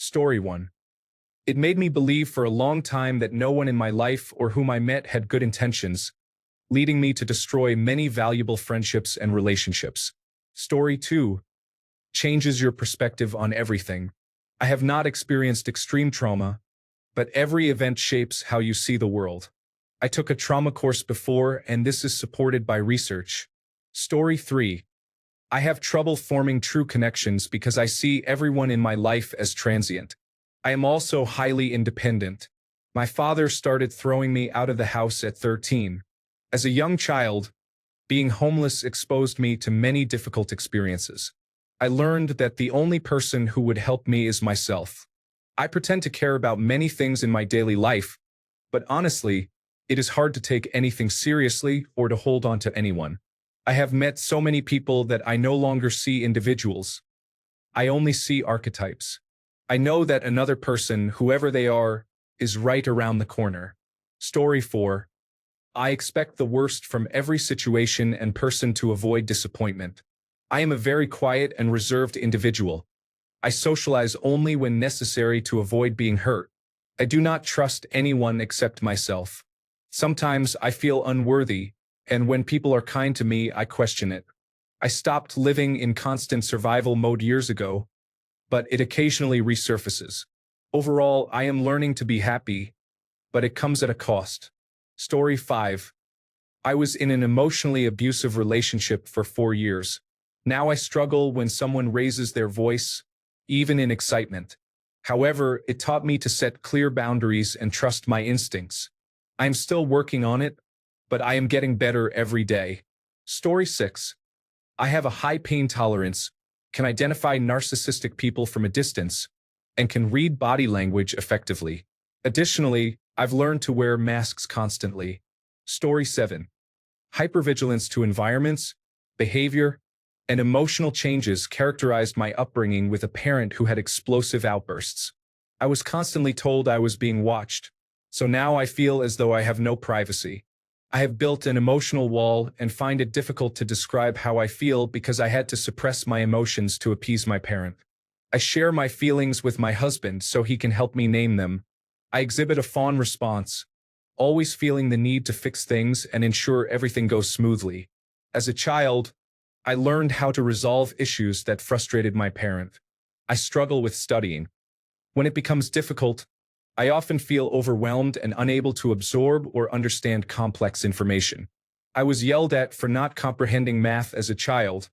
Story 1. It made me believe for a long time that no one in my life or whom I met had good intentions, leading me to destroy many valuable friendships and relationships. Story 2. Changes your perspective on everything. I have not experienced extreme trauma, but every event shapes how you see the world. I took a trauma course before, and this is supported by research. Story 3. I have trouble forming true connections because I see everyone in my life as transient. I am also highly independent. My father started throwing me out of the house at 13. As a young child, being homeless exposed me to many difficult experiences. I learned that the only person who would help me is myself. I pretend to care about many things in my daily life, but honestly, it is hard to take anything seriously or to hold on to anyone. I have met so many people that I no longer see individuals. I only see archetypes. I know that another person, whoever they are, is right around the corner. Story 4. I expect the worst from every situation and person to avoid disappointment. I am a very quiet and reserved individual. I socialize only when necessary to avoid being hurt. I do not trust anyone except myself. Sometimes I feel unworthy, and when people are kind to me, I question it. I stopped living in constant survival mode years ago, but it occasionally resurfaces. Overall, I am learning to be happy, but it comes at a cost. Story 5. I was in an emotionally abusive relationship for 4 years. Now I struggle when someone raises their voice, even in excitement. However, it taught me to set clear boundaries and trust my instincts. I am still working on it, but I am getting better every day. Story 6. I have a high pain tolerance, can identify narcissistic people from a distance, and can read body language effectively. Additionally, I've learned to wear masks constantly. Story 7. Hypervigilance to environments, behavior, and emotional changes characterized my upbringing with a parent who had explosive outbursts. I was constantly told I was being watched, so now I feel as though I have no privacy. I have built an emotional wall and find it difficult to describe how I feel because I had to suppress my emotions to appease my parent. I share my feelings with my husband so he can help me name them. I exhibit a fawn response, always feeling the need to fix things and ensure everything goes smoothly. As a child, I learned how to resolve issues that frustrated my parent. I struggle with studying. When it becomes difficult, I often feel overwhelmed and unable to absorb or understand complex information. I was yelled at for not comprehending math as a child,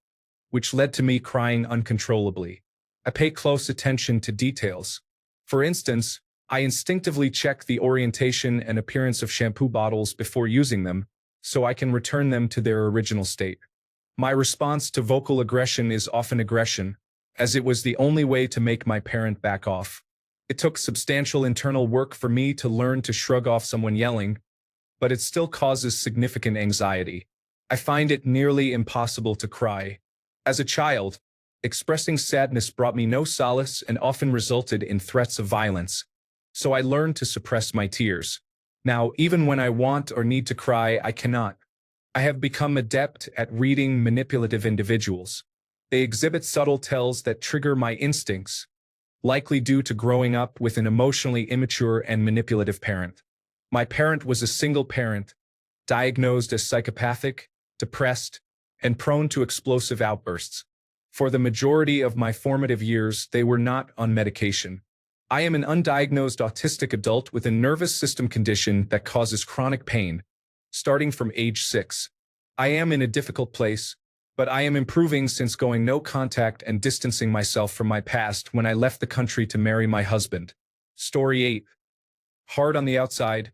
which led to me crying uncontrollably. I pay close attention to details. For instance, I instinctively check the orientation and appearance of shampoo bottles before using them, so I can return them to their original state. My response to vocal aggression is often aggression, as it was the only way to make my parent back off. It took substantial internal work for me to learn to shrug off someone yelling, but it still causes significant anxiety. I find it nearly impossible to cry. As a child, expressing sadness brought me no solace and often resulted in threats of violence, so I learned to suppress my tears. Now, even when I want or need to cry, I cannot. I have become adept at reading manipulative individuals. They exhibit subtle tells that trigger my instincts, likely due to growing up with an emotionally immature and manipulative parent. My parent was a single parent, diagnosed as psychopathic, depressed, and prone to explosive outbursts. For the majority of my formative years, they were not on medication. I am an undiagnosed autistic adult with a nervous system condition that causes chronic pain, starting from age 6. I am in a difficult place, but I am improving since going no contact and distancing myself from my past when I left the country to marry my husband. Story 8. Hard on the outside,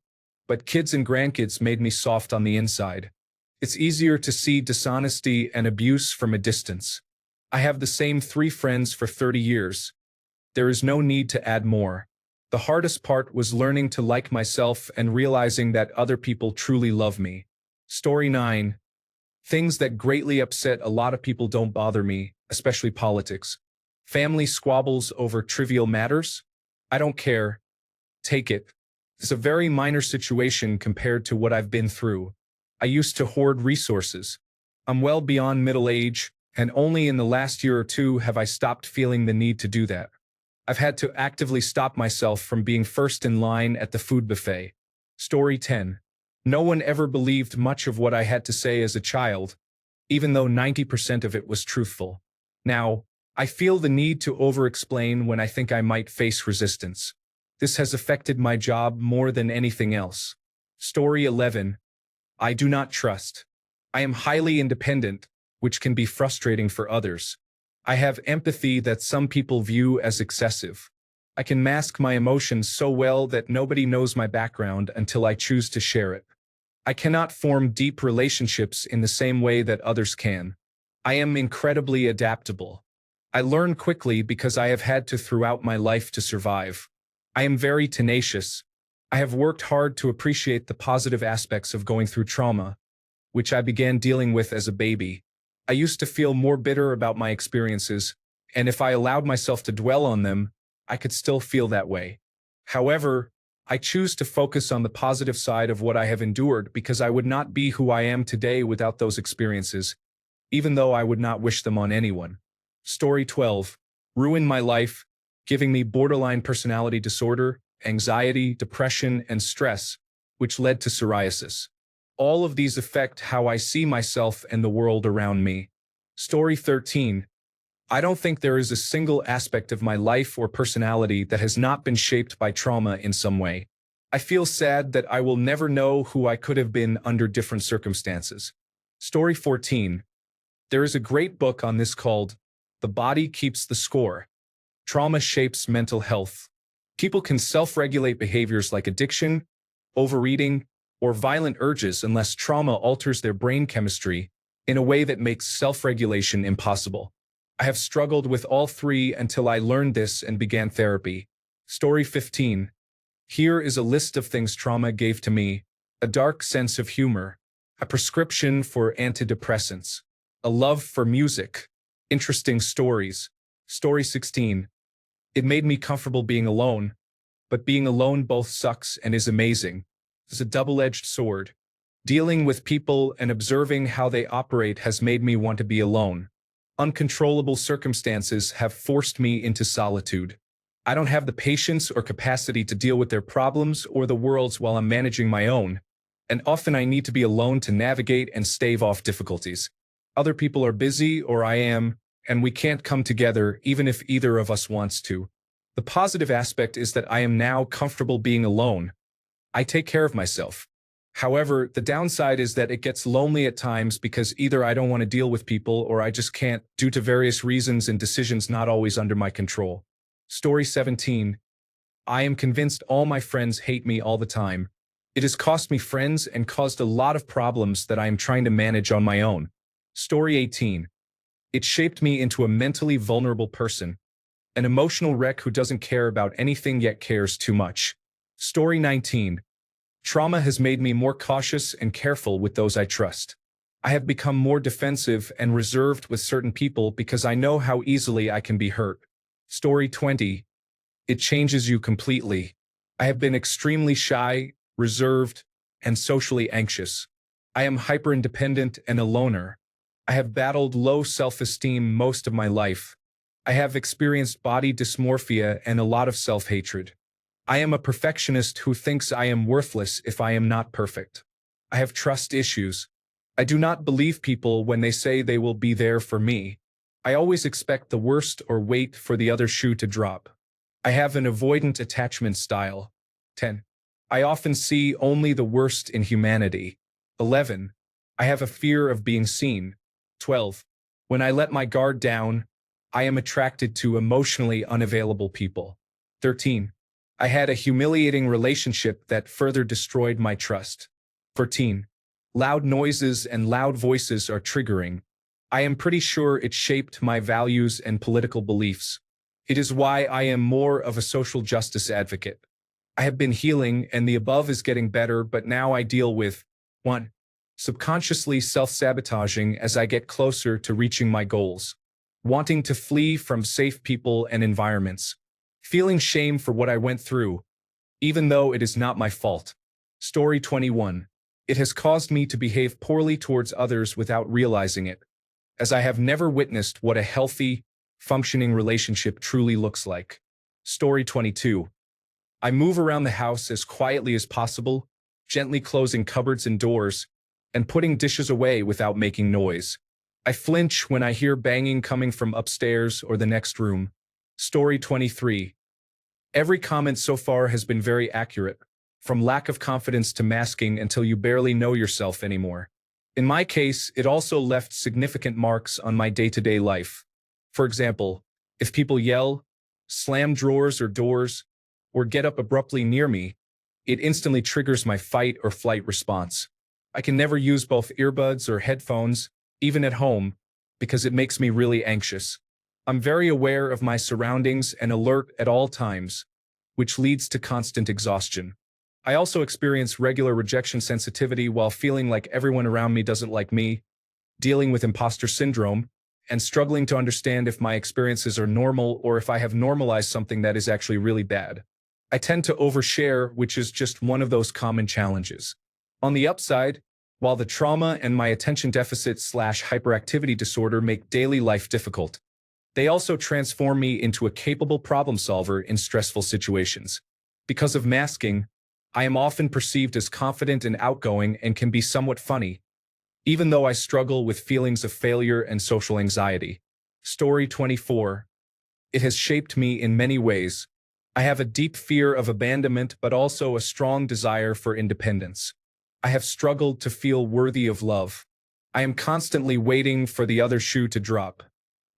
but kids and grandkids made me soft on the inside. It's easier to see dishonesty and abuse from a distance. I have the same 3 friends for 30 years. There is no need to add more. The hardest part was learning to like myself and realizing that other people truly love me. Story 9. Things that greatly upset a lot of people don't bother me, especially politics. Family squabbles over trivial matters? I don't care. Take it. It's a very minor situation compared to what I've been through. I used to hoard resources. I'm well beyond middle age, and only in the last year or two have I stopped feeling the need to do that. I've had to actively stop myself from being first in line at the food buffet. Story 10. No one ever believed much of what I had to say as a child, even though 90% of it was truthful. Now, I feel the need to over-explain when I think I might face resistance. This has affected my job more than anything else. Story 11. I do not trust. I am highly independent, which can be frustrating for others. I have empathy that some people view as excessive. I can mask my emotions so well that nobody knows my background until I choose to share it. I cannot form deep relationships in the same way that others can. I am incredibly adaptable. I learn quickly because I have had to throughout my life to survive. I am very tenacious. I have worked hard to appreciate the positive aspects of going through trauma, which I began dealing with as a baby. I used to feel more bitter about my experiences, and if I allowed myself to dwell on them, I could still feel that way. However, I choose to focus on the positive side of what I have endured because I would not be who I am today without those experiences, even though I would not wish them on anyone. Story 12. Ruined my life, giving me borderline personality disorder, anxiety, depression, and stress, which led to psoriasis. All of these affect how I see myself and the world around me. Story 13. I don't think there is a single aspect of my life or personality that has not been shaped by trauma in some way. I feel sad that I will never know who I could have been under different circumstances. Story 14. There is a great book on this called The Body Keeps the Score. Trauma Shapes Mental Health. People can self-regulate behaviors like addiction, overeating, or violent urges unless trauma alters their brain chemistry in a way that makes self-regulation impossible. I have struggled with all three until I learned this and began therapy. Story 15. Here is a list of things trauma gave to me: a dark sense of humor, a prescription for antidepressants, a love for music, interesting stories. Story 16. It made me comfortable being alone, but being alone both sucks and is amazing. It's a double-edged sword. Dealing with people and observing how they operate has made me want to be alone. Uncontrollable circumstances have forced me into solitude. I don't have the patience or capacity to deal with their problems or the world's while I'm managing my own, and often I need to be alone to navigate and stave off difficulties. Other people are busy, or I am, and we can't come together even if either of us wants to. The positive aspect is that I am now comfortable being alone. I take care of myself. However, the downside is that it gets lonely at times because either I don't want to deal with people or I just can't due to various reasons and decisions not always under my control. Story 17. I am convinced all my friends hate me all the time. It has cost me friends and caused a lot of problems that I am trying to manage on my own. Story 18. It shaped me into a mentally vulnerable person, an emotional wreck who doesn't care about anything yet cares too much. Story 19. Trauma has made me more cautious and careful with those I trust. I have become more defensive and reserved with certain people because I know how easily I can be hurt. Story 20. It changes you completely. I have been extremely shy, reserved, and socially anxious. I am hyper-independent and a loner. I have battled low self-esteem most of my life. I have experienced body dysmorphia and a lot of self-hatred. I am a perfectionist who thinks I am worthless if I am not perfect. I have trust issues. I do not believe people when they say they will be there for me. I always expect the worst or wait for the other shoe to drop. I have an avoidant attachment style. 10. I often see only the worst in humanity. 11. I have a fear of being seen. 12. When I let my guard down, I am attracted to emotionally unavailable people. 13. I had a humiliating relationship that further destroyed my trust. 14. Loud noises and loud voices are triggering. I am pretty sure it shaped my values and political beliefs. It is why I am more of a social justice advocate. I have been healing and the above is getting better, but now I deal with 1. Subconsciously self-sabotaging as I get closer to reaching my goals. Wanting to flee from safe people and environments. Feeling shame for what I went through, even though it is not my fault. Story 21. It has caused me to behave poorly towards others without realizing it, as I have never witnessed what a healthy, functioning relationship truly looks like. Story 22. I move around the house as quietly as possible, gently closing cupboards and doors, and putting dishes away without making noise. I flinch when I hear banging coming from upstairs or the next room. Story 23. Every comment so far has been very accurate, from lack of confidence to masking until you barely know yourself anymore. In my case, it also left significant marks on my day-to-day life. For example, if people yell, slam drawers or doors, or get up abruptly near me, it instantly triggers my fight or flight response. I can never use both earbuds or headphones, even at home, because it makes me really anxious. I'm very aware of my surroundings and alert at all times, which leads to constant exhaustion. I also experience regular rejection sensitivity while feeling like everyone around me doesn't like me, dealing with imposter syndrome, and struggling to understand if my experiences are normal or if I have normalized something that is actually really bad. I tend to overshare, which is just one of those common challenges. On the upside, while the trauma and my attention deficit/hyperactivity disorder make daily life difficult, they also transform me into a capable problem solver in stressful situations. Because of masking, I am often perceived as confident and outgoing and can be somewhat funny, even though I struggle with feelings of failure and social anxiety. Story 24. It has shaped me in many ways. I have a deep fear of abandonment, but also a strong desire for independence. I have struggled to feel worthy of love. I am constantly waiting for the other shoe to drop.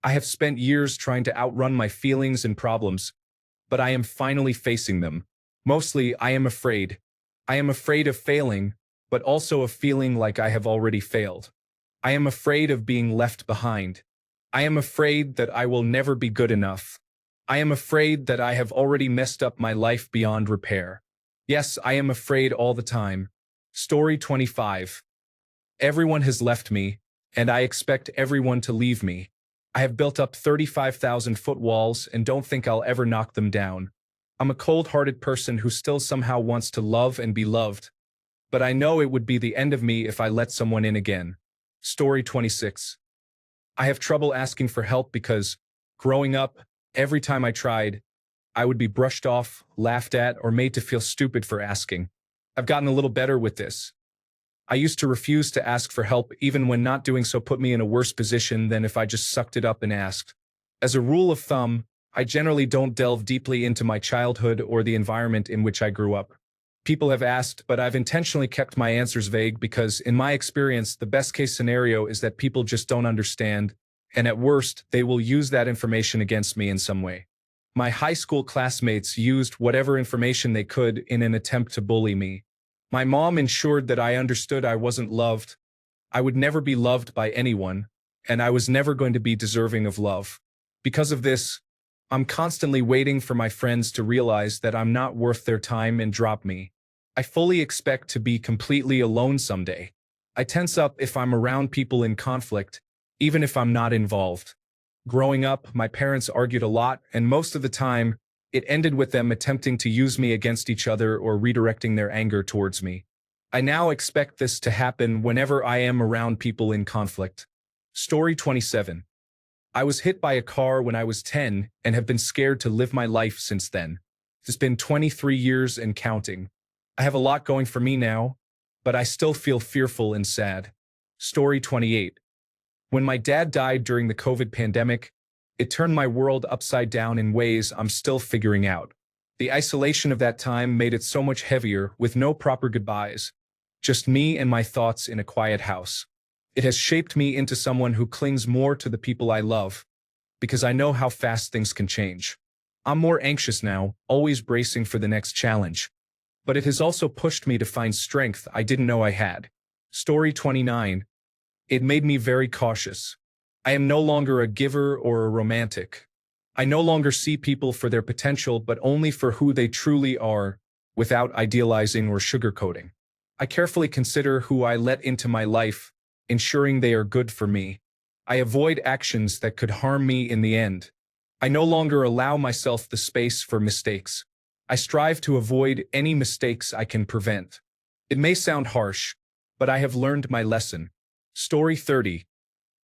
I have spent years trying to outrun my feelings and problems, but I am finally facing them. Mostly, I am afraid. I am afraid of failing, but also of feeling like I have already failed. I am afraid of being left behind. I am afraid that I will never be good enough. I am afraid that I have already messed up my life beyond repair. Yes, I am afraid all the time. Story 25. Everyone has left me, and I expect everyone to leave me. I have built up 35,000-foot walls and don't think I'll ever knock them down. I'm a cold-hearted person who still somehow wants to love and be loved, but I know it would be the end of me if I let someone in again. Story 26. I have trouble asking for help because, growing up, every time I tried, I would be brushed off, laughed at, or made to feel stupid for asking. I've gotten a little better with this. I used to refuse to ask for help even when not doing so put me in a worse position than if I just sucked it up and asked. As a rule of thumb, I generally don't delve deeply into my childhood or the environment in which I grew up. People have asked, but I've intentionally kept my answers vague because, in my experience, the best-case scenario is that people just don't understand, and at worst, they will use that information against me in some way. My high school classmates used whatever information they could in an attempt to bully me. My mom ensured that I understood I wasn't loved, I would never be loved by anyone, and I was never going to be deserving of love. Because of this, I'm constantly waiting for my friends to realize that I'm not worth their time and drop me. I fully expect to be completely alone someday. I tense up if I'm around people in conflict, even if I'm not involved. Growing up, my parents argued a lot, and most of the time, it ended with them attempting to use me against each other or redirecting their anger towards me. I now expect this to happen whenever I am around people in conflict. Story 27. I was hit by a car when I was 10 and have been scared to live my life since then. It's been 23 years and counting. I have a lot going for me now, but I still feel fearful and sad. Story 28. When my dad died during the COVID pandemic, it turned my world upside down in ways I'm still figuring out. The isolation of that time made it so much heavier with no proper goodbyes, just me and my thoughts in a quiet house. It has shaped me into someone who clings more to the people I love, because I know how fast things can change. I'm more anxious now, always bracing for the next challenge. But it has also pushed me to find strength I didn't know I had. Story 29. It made me very cautious. I am no longer a giver or a romantic. I no longer see people for their potential but only for who they truly are, without idealizing or sugarcoating. I carefully consider who I let into my life, ensuring they are good for me. I avoid actions that could harm me in the end. I no longer allow myself the space for mistakes. I strive to avoid any mistakes I can prevent. It may sound harsh, but I have learned my lesson. Story 30.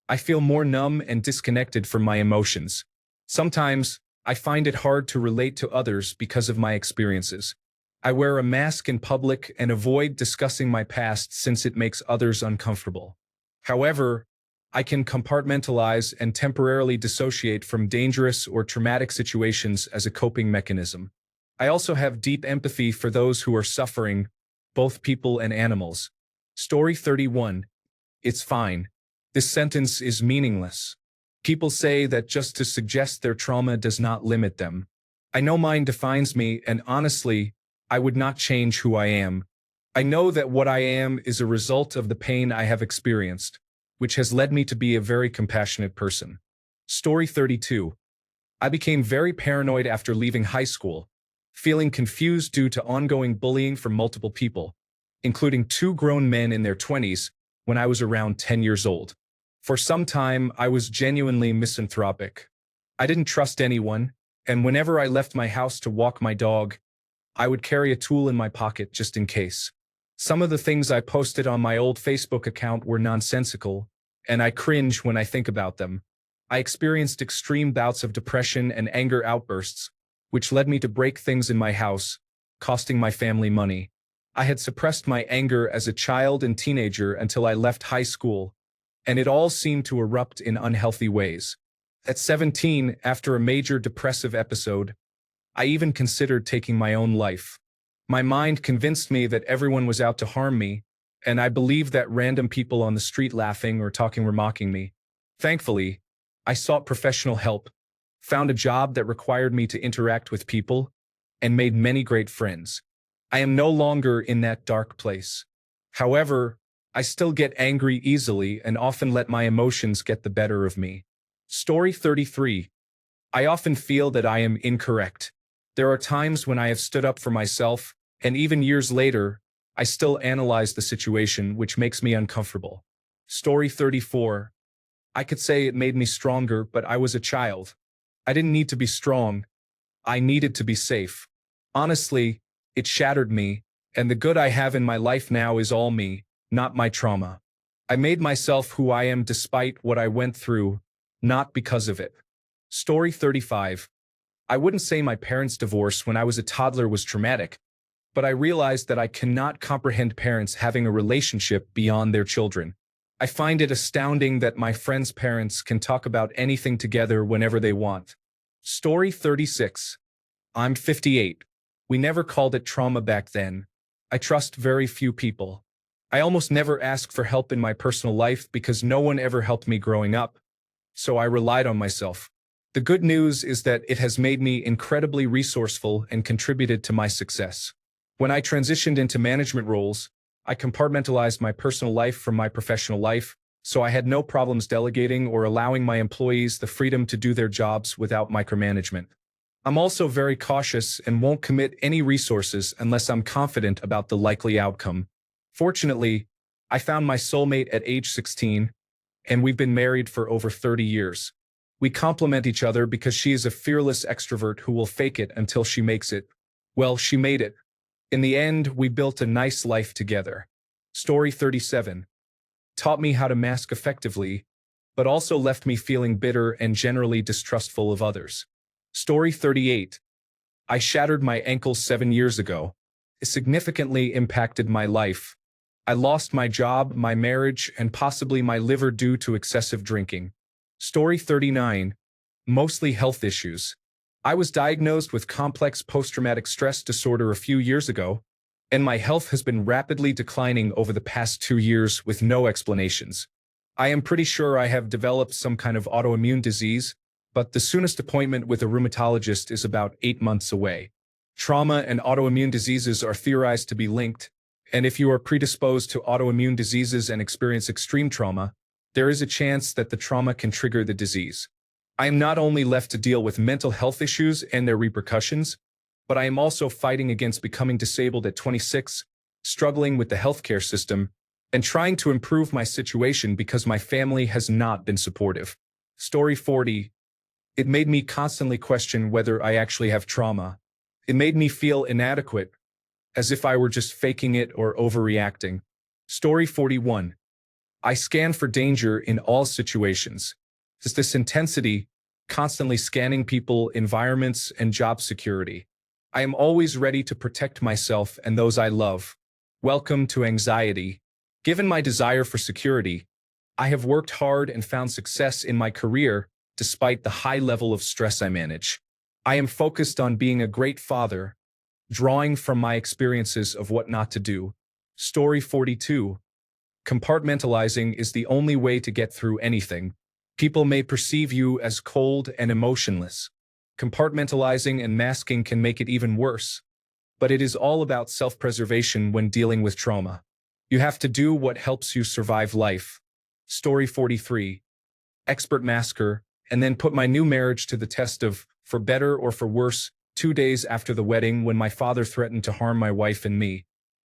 I feel more numb and disconnected from my emotions. Sometimes, I find it hard to relate to others because of my experiences. I wear a mask in public and avoid discussing my past since it makes others uncomfortable. However, I can compartmentalize and temporarily dissociate from dangerous or traumatic situations as a coping mechanism. I also have deep empathy for those who are suffering, both people and animals. Story 31. It's fine. This sentence is meaningless. People say that just to suggest their trauma does not limit them. I know mine defines me, and honestly, I would not change who I am. I know that what I am is a result of the pain I have experienced, which has led me to be a very compassionate person. Story 32. I became very paranoid after leaving high school, feeling confused due to ongoing bullying from multiple people, including two grown men in their 20s when I was around 10 years old. For some time, I was genuinely misanthropic. I didn't trust anyone, and whenever I left my house to walk my dog, I would carry a tool in my pocket just in case. Some of the things I posted on my old Facebook account were nonsensical, and I cringe when I think about them. I experienced extreme bouts of depression and anger outbursts, which led me to break things in my house, costing my family money. I had suppressed my anger as a child and teenager until I left high school, and it all seemed to erupt in unhealthy ways. At 17, after a major depressive episode, I even considered taking my own life. My mind convinced me that everyone was out to harm me, and I believed that random people on the street laughing or talking were mocking me. Thankfully, I sought professional help, found a job that required me to interact with people, and made many great friends. I am no longer in that dark place. However, I still get angry easily and often let my emotions get the better of me. Story 33. I often feel that I am incorrect. There are times when I have stood up for myself, and even years later, I still analyze the situation, which makes me uncomfortable. Story 34. I could say it made me stronger, but I was a child. I didn't need to be strong. I needed to be safe. Honestly, it shattered me, and the good I have in my life now is all me, not my trauma. I made myself who I am despite what I went through, not because of it. Story 35. I wouldn't say my parents' divorce when I was a toddler was traumatic, but I realized that I cannot comprehend parents having a relationship beyond their children. I find it astounding that my friends' parents can talk about anything together whenever they want. Story 36. I'm 58. We never called it trauma back then. I trust very few people. I almost never ask for help in my personal life because no one ever helped me growing up, so I relied on myself. The good news is that it has made me incredibly resourceful and contributed to my success. When I transitioned into management roles, I compartmentalized my personal life from my professional life, so I had no problems delegating or allowing my employees the freedom to do their jobs without micromanagement. I'm also very cautious and won't commit any resources unless I'm confident about the likely outcome. Fortunately, I found my soulmate at age 16, and we've been married for over 30 years. We complement each other because she is a fearless extrovert who will fake it until she makes it. Well, she made it. In the end, we built a nice life together. Story 37. Taught me how to mask effectively, but also left me feeling bitter and generally distrustful of others. Story 38. I shattered my ankle 7 years ago. It significantly impacted my life. I lost my job, my marriage, and possibly my liver due to excessive drinking. Story 39. Mostly health issues. I was diagnosed with complex post-traumatic stress disorder a few years ago, and my health has been rapidly declining over the past 2 years with no explanations. I am pretty sure I have developed some kind of autoimmune disease, but the soonest appointment with a rheumatologist is about 8 months away. Trauma and autoimmune diseases are theorized to be linked, and if you are predisposed to autoimmune diseases and experience extreme trauma, there is a chance that the trauma can trigger the disease. I am not only left to deal with mental health issues and their repercussions, but I am also fighting against becoming disabled at 26, struggling with the healthcare system, and trying to improve my situation because my family has not been supportive. Story 40. It made me constantly question whether I actually have trauma. It made me feel inadequate, as if I were just faking it or overreacting. Story 41. I scan for danger in all situations. This intensity constantly scanning people, environments, and job security. I am always ready to protect myself and those I love. Welcome to anxiety. Given my desire for security, I have worked hard and found success in my career despite the high level of stress I manage. I am focused on being a great father, drawing from my experiences of what not to do. Story 42. Compartmentalizing is the only way to get through anything. People may perceive you as cold and emotionless. Compartmentalizing and masking can make it even worse. But it is all about self-preservation when dealing with trauma. You have to do what helps you survive life. Story 43. Expert masker, and then put my new marriage to the test of, for better or for worse, 2 days after the wedding when my father threatened to harm my wife and me.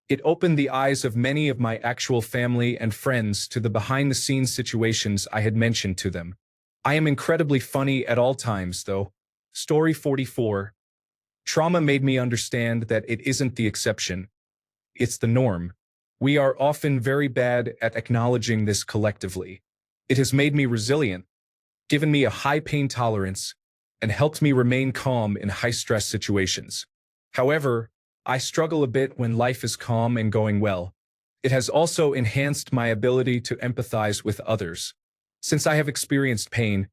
It opened the eyes of many of my actual family and friends to the behind-the-scenes situations I had mentioned to them. I am incredibly funny at all times, though. Story 44. Trauma made me understand that it isn't the exception. It's the norm. We are often very bad at acknowledging this collectively. It has made me resilient, given me a high pain tolerance, and helped me remain calm in high-stress situations. However, I struggle a bit when life is calm and going well. It has also enhanced my ability to empathize with others. Since I have experienced pain,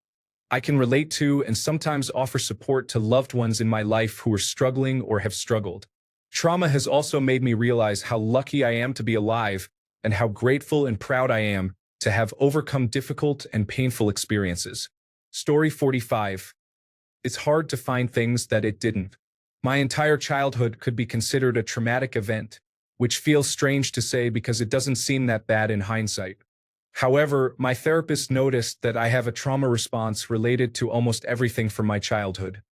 I can relate to and sometimes offer support to loved ones in my life who are struggling or have struggled. Trauma has also made me realize how lucky I am to be alive and how grateful and proud I am to have overcome difficult and painful experiences. Story 45. It's hard to find things that it didn't. My entire childhood could be considered a traumatic event, which feels strange to say because it doesn't seem that bad in hindsight. However, my therapist noticed that I have a trauma response related to almost everything from my childhood.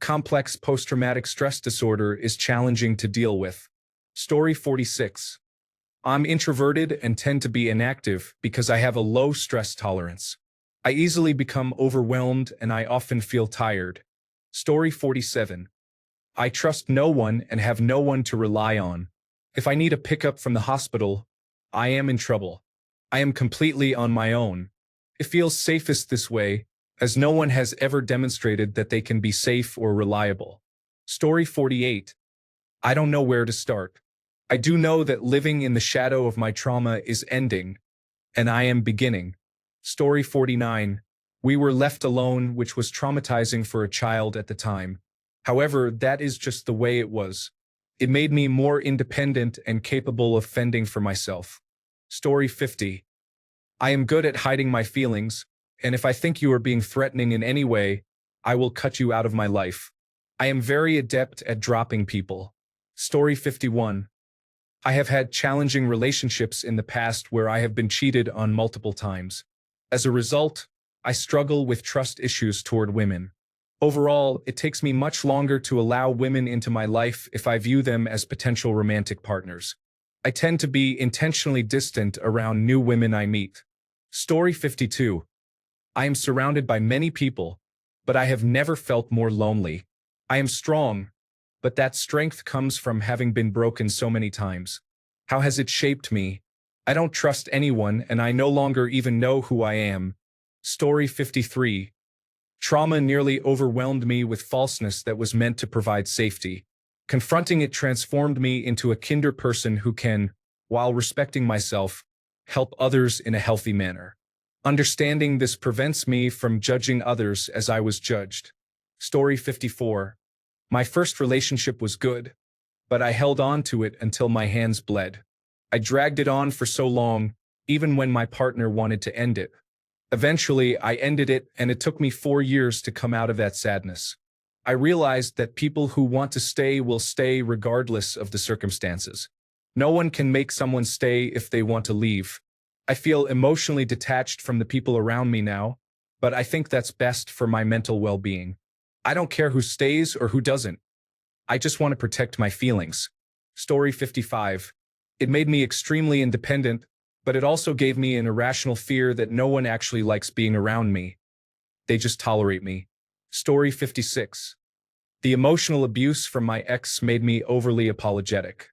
Complex post-traumatic stress disorder is challenging to deal with. Story 46. I'm introverted and tend to be inactive because I have a low stress tolerance. I easily become overwhelmed and I often feel tired. Story 47. I trust no one and have no one to rely on. If I need a pickup from the hospital, I am in trouble. I am completely on my own. It feels safest this way, as no one has ever demonstrated that they can be safe or reliable. Story 48. I don't know where to start. I do know that living in the shadow of my trauma is ending, and I am beginning. Story 49. We were left alone, which was traumatizing for a child at the time. However, that is just the way it was. It made me more independent and capable of fending for myself. Story 50. I am good at hiding my feelings, and if I think you are being threatening in any way, I will cut you out of my life. I am very adept at dropping people. Story 51. I have had challenging relationships in the past where I have been cheated on multiple times. As a result, I struggle with trust issues toward women. Overall, it takes me much longer to allow women into my life if I view them as potential romantic partners. I tend to be intentionally distant around new women I meet. Story 52. I am surrounded by many people, but I have never felt more lonely. I am strong, but that strength comes from having been broken so many times. How has it shaped me? I don't trust anyone and I no longer even know who I am. Story 53. Trauma nearly overwhelmed me with falseness that was meant to provide safety. Confronting it transformed me into a kinder person who can, while respecting myself, help others in a healthy manner. Understanding this prevents me from judging others as I was judged. Story 54. My first relationship was good, but I held on to it until my hands bled. I dragged it on for so long, even when my partner wanted to end it. Eventually, I ended it, and it took me 4 years to come out of that sadness. I realized that people who want to stay will stay regardless of the circumstances. No one can make someone stay if they want to leave. I feel emotionally detached from the people around me now, but I think that's best for my mental well-being. I don't care who stays or who doesn't. I just want to protect my feelings. Story 55. It made me extremely independent, but it also gave me an irrational fear that no one actually likes being around me. They just tolerate me. Story 56. The emotional abuse from my ex made me overly apologetic.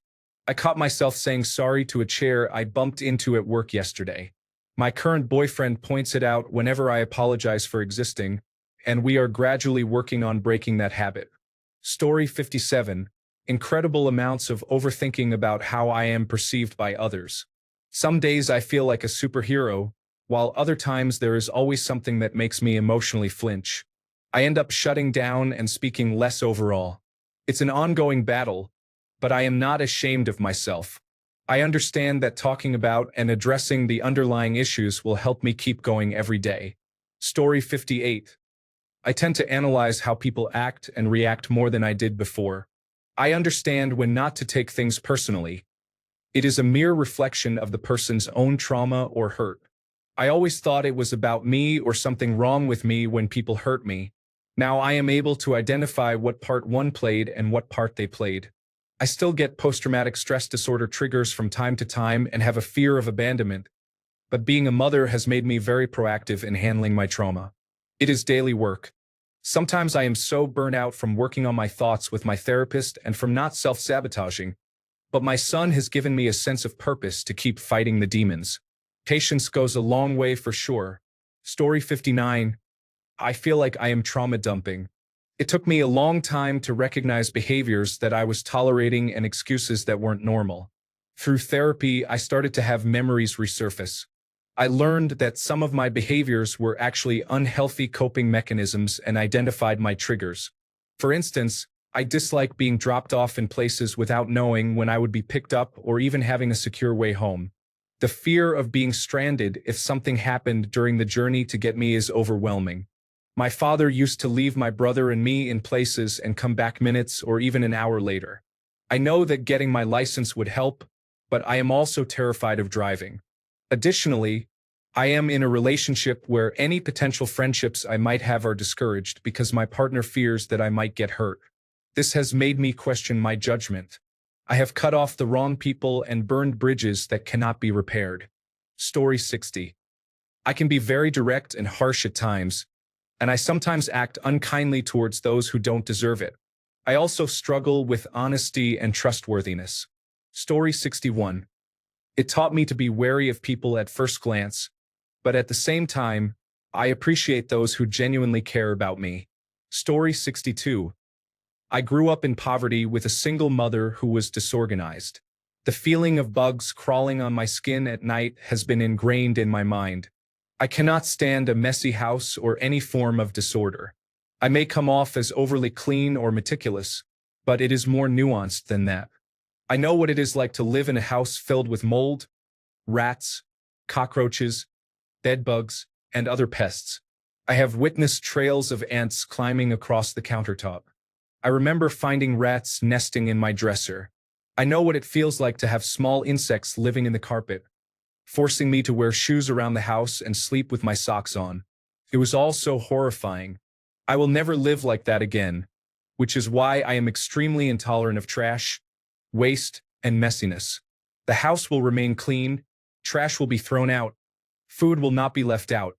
I caught myself saying sorry to a chair I bumped into at work yesterday. My current boyfriend points it out whenever I apologize for existing, and we are gradually working on breaking that habit. Story 57. Incredible amounts of overthinking about how I am perceived by others. Some days I feel like a superhero, while other times there is always something that makes me emotionally flinch. I end up shutting down and speaking less overall. It's an ongoing battle, but I am not ashamed of myself. I understand that talking about and addressing the underlying issues will help me keep going every day. Story 58. I tend to analyze how people act and react more than I did before. I understand when not to take things personally. It is a mere reflection of the person's own trauma or hurt. I always thought it was about me or something wrong with me when people hurt me. Now I am able to identify what part one played and what part they played. I still get post-traumatic stress disorder triggers from time to time and have a fear of abandonment, but being a mother has made me very proactive in handling my trauma. It is daily work. Sometimes I am so burnt out from working on my thoughts with my therapist and from not self-sabotaging, but my son has given me a sense of purpose to keep fighting the demons. Patience goes a long way for sure. Story 59. I feel like I am trauma dumping. It took me a long time to recognize behaviors that I was tolerating and excuses that weren't normal. Through therapy, I started to have memories resurface. I learned that some of my behaviors were actually unhealthy coping mechanisms and identified my triggers. For instance, I dislike being dropped off in places without knowing when I would be picked up or even having a secure way home. The fear of being stranded if something happened during the journey to get me is overwhelming. My father used to leave my brother and me in places and come back minutes or even an hour later. I know that getting my license would help, but I am also terrified of driving. Additionally, I am in a relationship where any potential friendships I might have are discouraged because my partner fears that I might get hurt. This has made me question my judgment. I have cut off the wrong people and burned bridges that cannot be repaired. Story 60. I can be very direct and harsh at times, and I sometimes act unkindly towards those who don't deserve it. I also struggle with honesty and trustworthiness. Story 61. It taught me to be wary of people at first glance, but at the same time, I appreciate those who genuinely care about me. Story 62. I grew up in poverty with a single mother who was disorganized. The feeling of bugs crawling on my skin at night has been ingrained in my mind. I cannot stand a messy house or any form of disorder. I may come off as overly clean or meticulous, but it is more nuanced than that. I know what it is like to live in a house filled with mold, rats, cockroaches, bedbugs, and other pests. I have witnessed trails of ants climbing across the countertop. I remember finding rats nesting in my dresser. I know what it feels like to have small insects living in the carpet, forcing me to wear shoes around the house and sleep with my socks on. It was all so horrifying. I will never live like that again, which is why I am extremely intolerant of trash, waste, and messiness. The house will remain clean, trash will be thrown out, food will not be left out.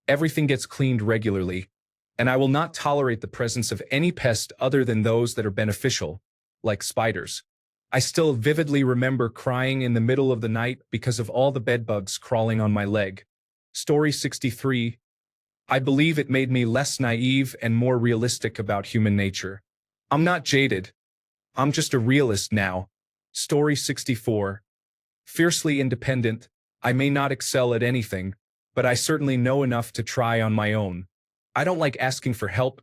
Everything gets cleaned regularly, and I will not tolerate the presence of any pest other than those that are beneficial, like spiders. I still vividly remember crying in the middle of the night because of all the bedbugs crawling on my leg. Story 63. I believe it made me less naive and more realistic about human nature. I'm not jaded. I'm just a realist now. Story 64. Fiercely independent, I may not excel at anything, but I certainly know enough to try on my own. I don't like asking for help,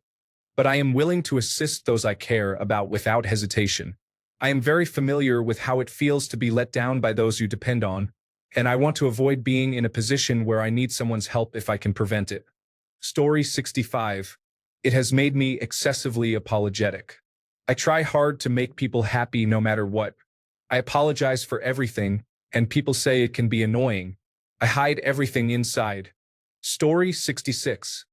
but I am willing to assist those I care about without hesitation. I am very familiar with how it feels to be let down by those you depend on, and I want to avoid being in a position where I need someone's help if I can prevent it. Story 65. It has made me excessively apologetic. I try hard to make people happy no matter what. I apologize for everything, and people say it can be annoying. I hide everything inside. Story 66.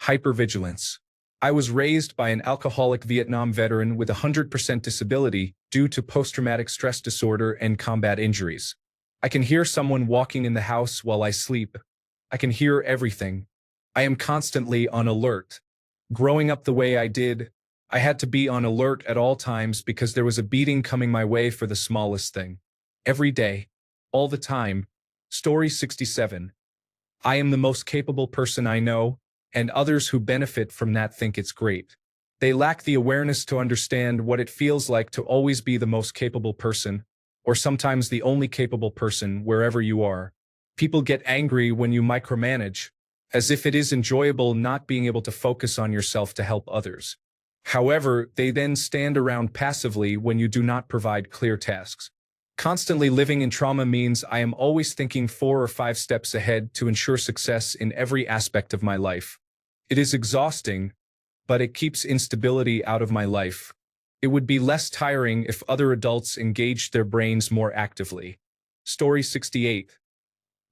Hypervigilance. I was raised by an alcoholic Vietnam veteran with 100% disability due to post-traumatic stress disorder and combat injuries. I can hear someone walking in the house while I sleep. I can hear everything. I am constantly on alert. Growing up the way I did, I had to be on alert at all times because there was a beating coming my way for the smallest thing. Every day. All the time. Story 67. I am the most capable person I know, and others who benefit from that think it's great. They lack the awareness to understand what it feels like to always be the most capable person, or sometimes the only capable person wherever you are. People get angry when you micromanage, as if it is enjoyable not being able to focus on yourself to help others. However, they then stand around passively when you do not provide clear tasks. Constantly living in trauma means I am always thinking 4 or 5 steps ahead to ensure success in every aspect of my life. It is exhausting, but it keeps instability out of my life. It would be less tiring if other adults engaged their brains more actively. Story 68.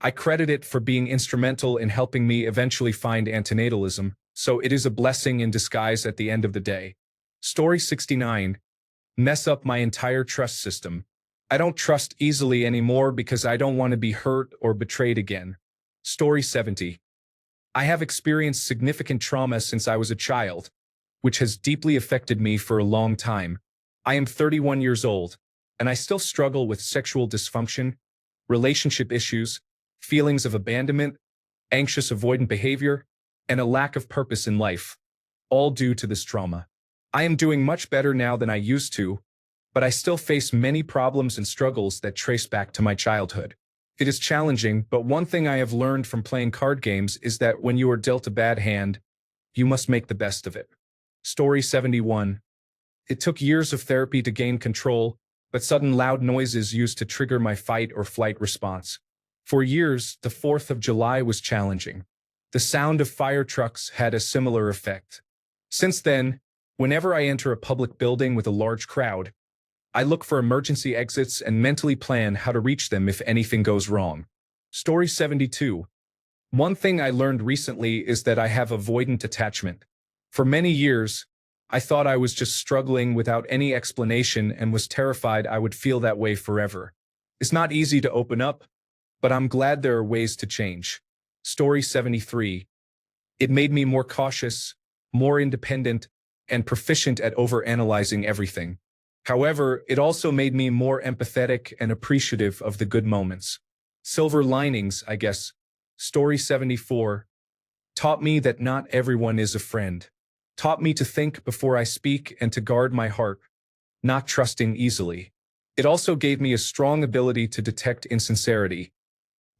I credit it for being instrumental in helping me eventually find antinatalism, so it is a blessing in disguise at the end of the day. Story 69. Mess up my entire trust system. I don't trust easily anymore because I don't want to be hurt or betrayed again. Story 70. I have experienced significant trauma since I was a child, which has deeply affected me for a long time. I am 31 years old, and I still struggle with sexual dysfunction, relationship issues, feelings of abandonment, anxious avoidant behavior, and a lack of purpose in life, all due to this trauma. I am doing much better now than I used to, but I still face many problems and struggles that trace back to my childhood. It is challenging, but one thing I have learned from playing card games is that when you are dealt a bad hand, you must make the best of it. Story 71. It took years of therapy to gain control, but sudden loud noises used to trigger my fight or flight response. For years, the 4th of July was challenging. The sound of fire trucks had a similar effect. Since then, whenever I enter a public building with a large crowd, I look for emergency exits and mentally plan how to reach them if anything goes wrong. Story 72. One thing I learned recently is that I have avoidant attachment. For many years, I thought I was just struggling without any explanation and was terrified I would feel that way forever. It's not easy to open up, but I'm glad there are ways to change. Story 73. It made me more cautious, more independent, and proficient at overanalyzing everything. However, it also made me more empathetic and appreciative of the good moments. Silver linings, I guess. Story 74. Taught me that not everyone is a friend. Taught me to think before I speak and to guard my heart, not trusting easily. It also gave me a strong ability to detect insincerity.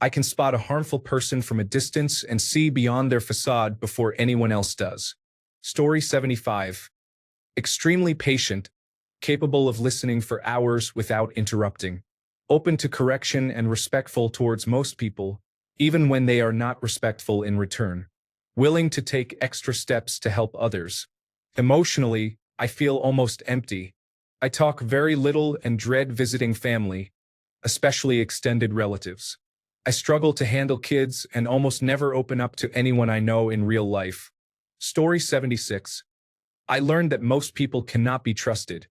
I can spot a harmful person from a distance and see beyond their facade before anyone else does. Story 75. Extremely patient, capable of listening for hours without interrupting, open to correction and respectful towards most people, even when they are not respectful in return, willing to take extra steps to help others. Emotionally, I feel almost empty. I talk very little and dread visiting family, especially extended relatives. I struggle to handle kids and almost never open up to anyone I know in real life. Story 76. I learned that most people cannot be trusted,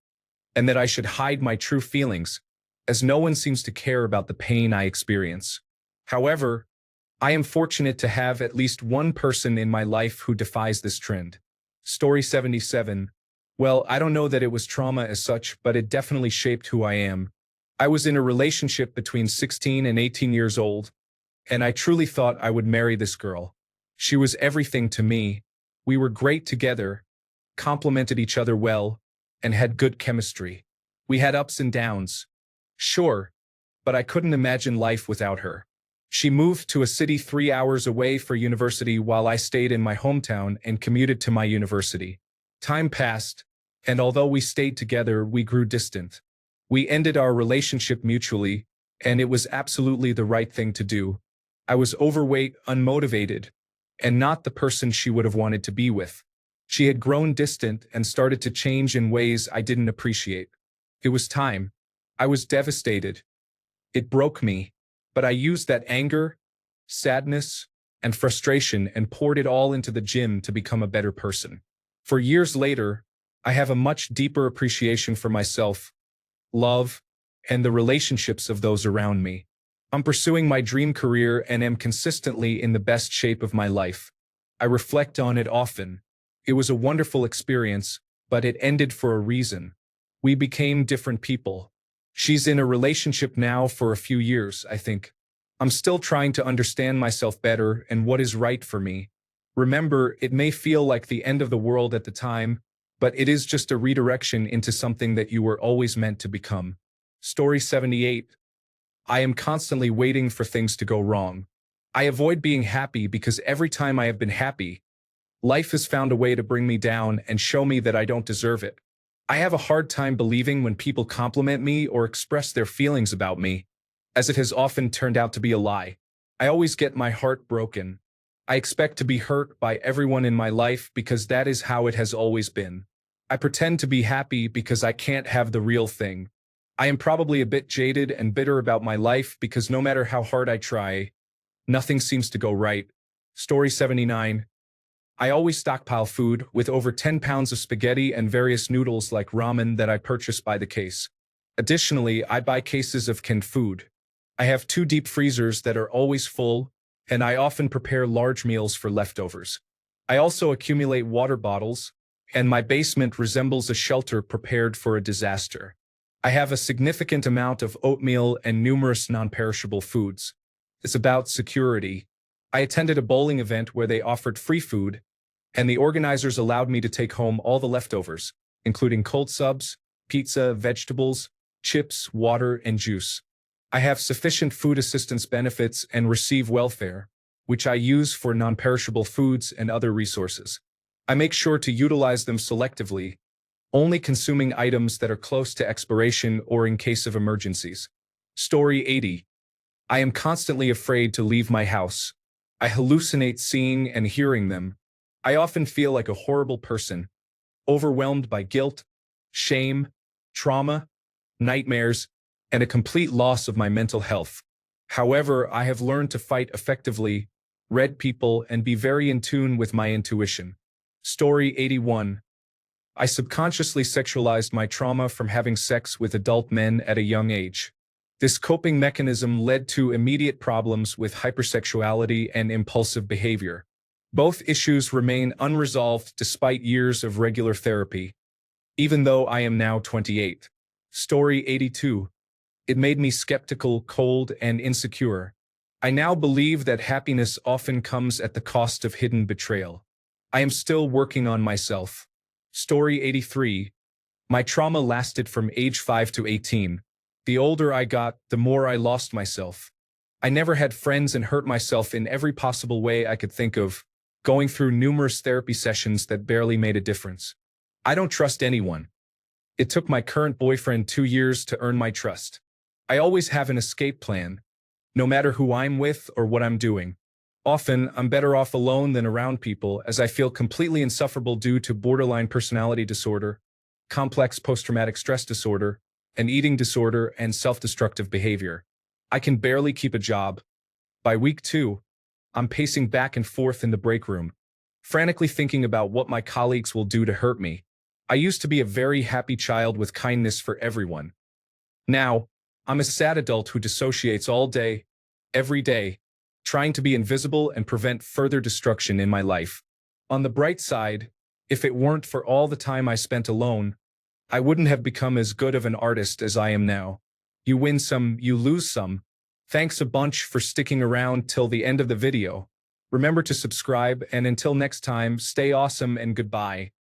and that I should hide my true feelings, as no one seems to care about the pain I experience. However, I am fortunate to have at least one person in my life who defies this trend. Story 77. Well, I don't know that it was trauma as such, but it definitely shaped who I am. I was in a relationship between 16 and 18 years old, and I truly thought I would marry this girl. She was everything to me. We were great together, complemented each other well, and had good chemistry. We had ups and downs. Sure, but I couldn't imagine life without her. She moved to a city 3 hours away for university while I stayed in my hometown and commuted to my university. Time passed, and although we stayed together, we grew distant. We ended our relationship mutually, and it was absolutely the right thing to do. I was overweight, unmotivated, and not the person she would have wanted to be with. She had grown distant and started to change in ways I didn't appreciate. It was time. I was devastated. It broke me, but I used that anger, sadness, and frustration and poured it all into the gym to become a better person. For years later, I have a much deeper appreciation for myself, love, and the relationships of those around me. I'm pursuing my dream career and am consistently in the best shape of my life. I reflect on it often. It was a wonderful experience, but it ended for a reason. We became different people. She's in a relationship now for a few years, I think. I'm still trying to understand myself better and what is right for me. Remember, it may feel like the end of the world at the time, but it is just a redirection into something that you were always meant to become. Story 78. I am constantly waiting for things to go wrong. I avoid being happy because every time I have been happy, life has found a way to bring me down and show me that I don't deserve it. I have a hard time believing when people compliment me or express their feelings about me, as it has often turned out to be a lie. I always get my heart broken. I expect to be hurt by everyone in my life because that is how it has always been. I pretend to be happy because I can't have the real thing. I am probably a bit jaded and bitter about my life because no matter how hard I try, nothing seems to go right. Story 79. I always stockpile food, with over 10 pounds of spaghetti and various noodles like ramen that I purchase by the case. Additionally, I buy cases of canned food. I have 2 deep freezers that are always full, and I often prepare large meals for leftovers. I also accumulate water bottles, and my basement resembles a shelter prepared for a disaster. I have a significant amount of oatmeal and numerous non-perishable foods. It's about security. I attended a bowling event where they offered free food, and the organizers allowed me to take home all the leftovers, including cold subs, pizza, vegetables, chips, water, and juice. I have sufficient food assistance benefits and receive welfare, which I use for non-perishable foods and other resources. I make sure to utilize them selectively, only consuming items that are close to expiration or in case of emergencies. Story 80. I am constantly afraid to leave my house. I hallucinate seeing and hearing them. I often feel like a horrible person, overwhelmed by guilt, shame, trauma, nightmares, and a complete loss of my mental health. However, I have learned to fight effectively, read people, and be very in tune with my intuition. Story 81. I subconsciously sexualized my trauma from having sex with adult men at a young age. This coping mechanism led to immediate problems with hypersexuality and impulsive behavior. Both issues remain unresolved despite years of regular therapy, even though I am now 28. Story 82. It made me skeptical, cold, and insecure. I now believe that happiness often comes at the cost of hidden betrayal. I am still working on myself. Story 83. My trauma lasted from age 5 to 18. The older I got, the more I lost myself. I never had friends and hurt myself in every possible way I could think of, going through numerous therapy sessions that barely made a difference. I don't trust anyone. It took my current boyfriend 2 years to earn my trust. I always have an escape plan, no matter who I'm with or what I'm doing. Often, I'm better off alone than around people, as I feel completely insufferable due to borderline personality disorder, complex post-traumatic stress disorder, an eating disorder, and self-destructive behavior. I can barely keep a job. By week 2, I'm pacing back and forth in the break room, frantically thinking about what my colleagues will do to hurt me. I used to be a very happy child with kindness for everyone. Now, I'm a sad adult who dissociates all day, every day, trying to be invisible and prevent further destruction in my life. On the bright side, if it weren't for all the time I spent alone, I wouldn't have become as good of an artist as I am now. You win some, you lose some. Thanks a bunch for sticking around till the end of the video. Remember to subscribe, and until next time, stay awesome and goodbye.